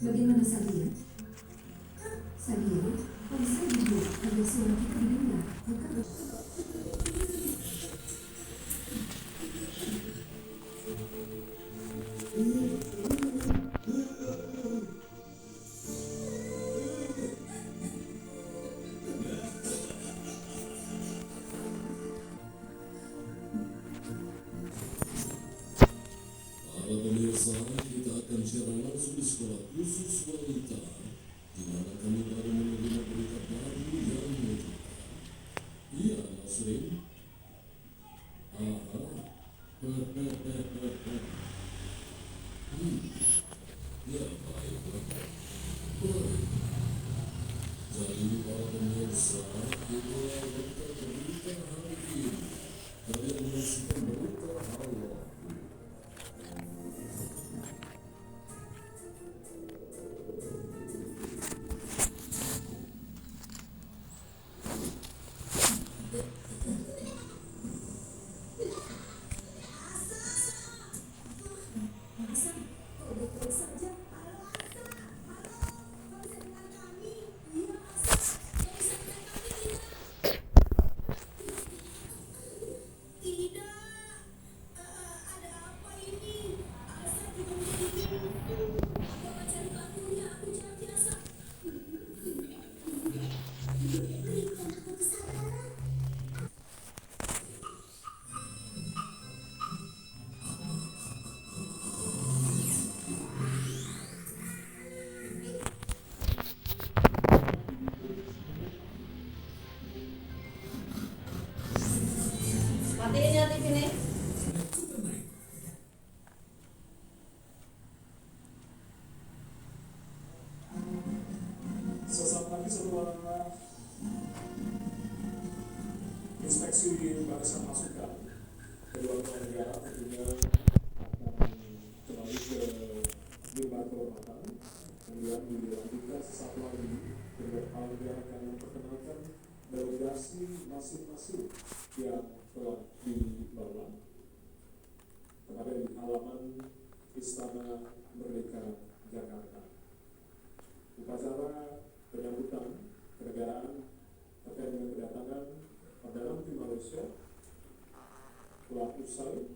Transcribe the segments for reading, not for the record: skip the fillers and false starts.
Bagaimana Sadia? Sadia, polisi dibuat agar suara kita didengar, bukan Para pemirsa, kita akan siaran langsung di sekolah khusus wanita, di mana kami baru menerima berita baru yang mengejutkan. Iya, Nasrin. Aha. Ya, baiklah. Baik. Jadi para pemirsa, itulah berita hari ini. Kalian menyaksikan berita Allah. Matiin ya TV ini. Sesaat lagi setelah inspeksi barisan masukan kedua kepala negara tentunya akan kembali ke lembaga kehormatan, kemudian dilanjutkan sesaat lagi kedua kepala negara akan memperkenalkan delegasi masing-masing yang telah dibawa kepada di halaman Istana Merdeka Jakarta. Upacara penyambutan kenegaraan terkait dengan kedatangan Perdana Menteri Malaysia telah usai,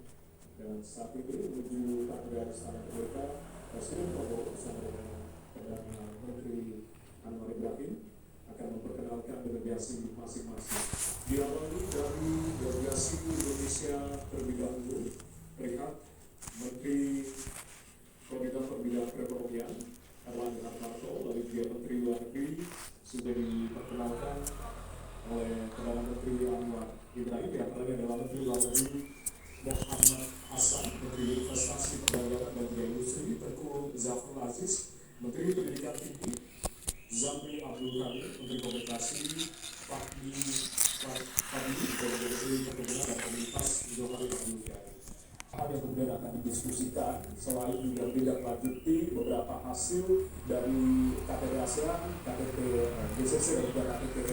dan saat ini menuju tangga Istana Merdeka, Presiden Prabowo bersama dengan Perdana Menteri Anwar Ibrahim akan memperkenalkan delegasi masing-masing. Diawali dari delegasi Indonesia terlebih dahulu, terlihat Menteri Koordinator Bidang Perekonomian Erlangga Hartarto, lalu juga Menteri Luar Negeri sudah diperkenalkan oleh Perdana Menteri Anwar Ibrahim, yang terakhir adalah Menteri Luar Negeri Muhammad Hasan, Menteri Investasi Perdagangan dan Industri Tengku Zafrul Aziz, Menteri Pendidikan Tinggi Zamri Abdul Karim, Menteri Komunikasi Fahmi dan Menteri Perkebunan dan Komunitas Zohari Abdul Karim. Hal yang kemudian akan didiskusikan selain juga menindaklanjuti beberapa hasil dari KTT ASEAN, KTT GCC dan juga KTT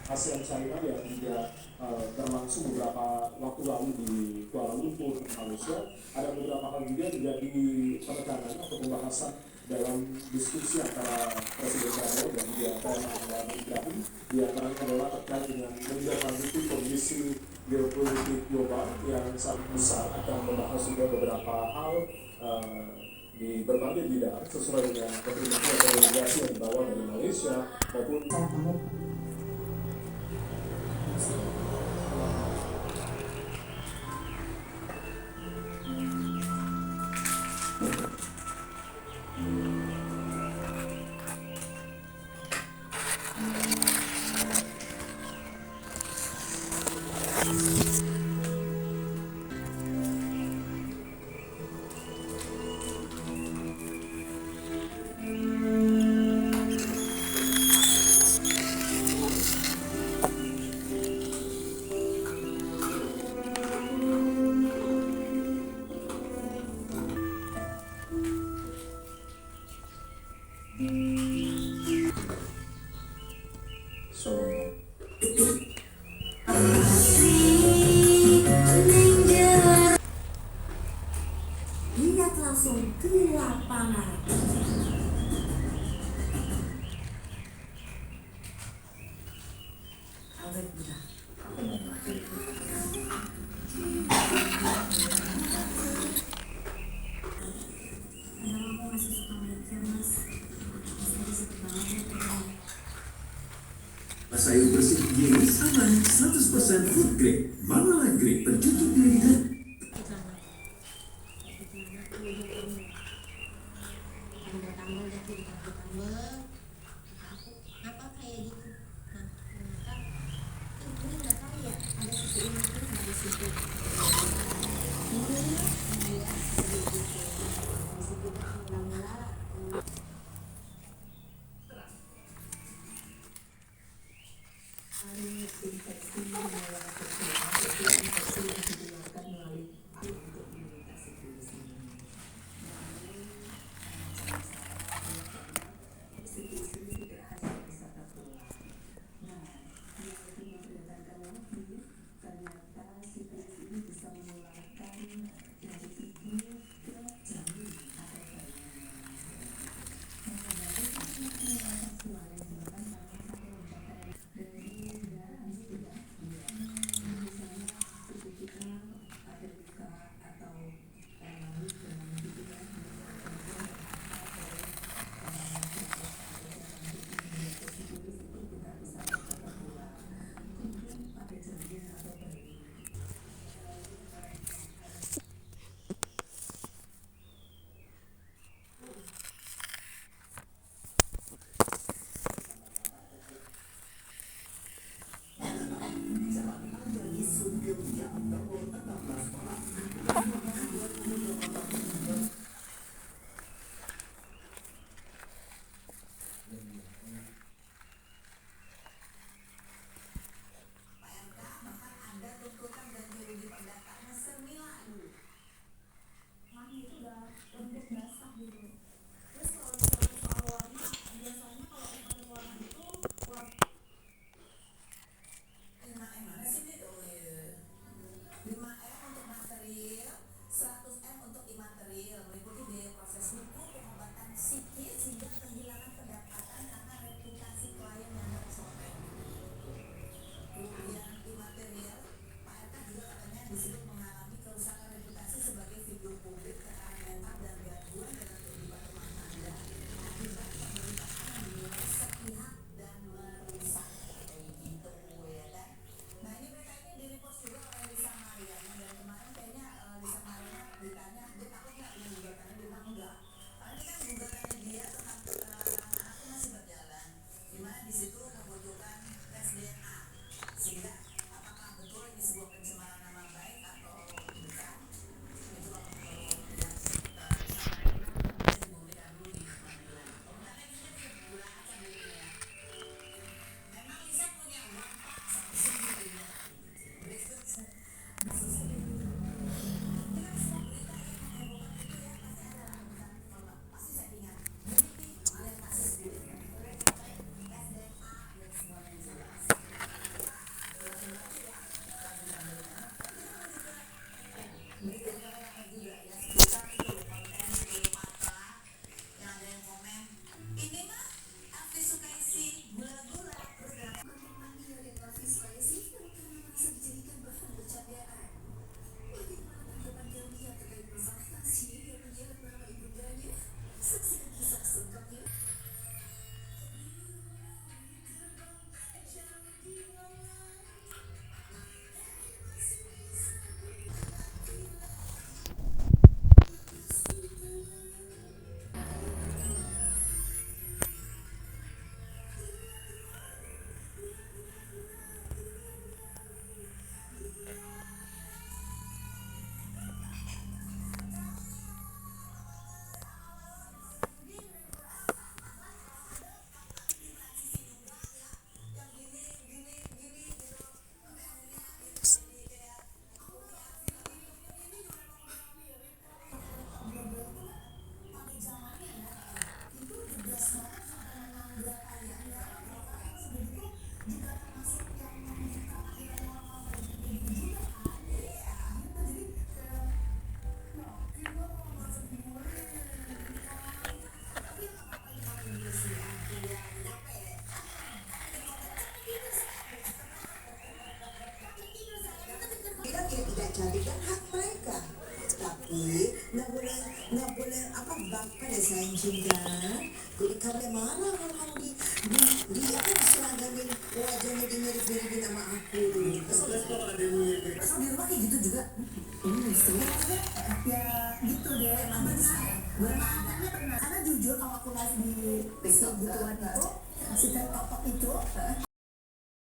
ASEAN China yang juga berlangsung beberapa waktu lalu di Kuala Lumpur, Malaysia. Ada beberapa hal juga menjadi penekanan atau pembahasan dalam diskusi antara Presiden Prabowo dan juga Anwar Ibrahim. Di antaranya adalah terkait dengan menindaklanjuti kondisi geopolitik global yang sangat besar, akan membahas juga beberapa hal di berbagai bidang sesuai dengan kontribusi atau delegasi yang dibawa dari Malaysia maupun Lihat langsung ke lapangan. masih suka main film mas. Saya suka banget. Sayur bersih Yenis aman 100% food grade, Marmalade grade, pencucuk di lidah. Apa kayak gitu? Nah, ternyata ini nggak tahu ya, ada sisi ini dari situ. Ini dia sedikit sedikit mula-mula. Infeksi melalui infeksi yang ditularkan melalui untuk melintasi virus ini. juga. Kulit kamu yang mana kalau kamu di apa diseragamin wajahnya di mirip-miripin sama aku. Terus di rumah kayak gitu juga. Ya gitu deh, emang benar. Karena jujur kalau aku live di segituan itu, si topak itu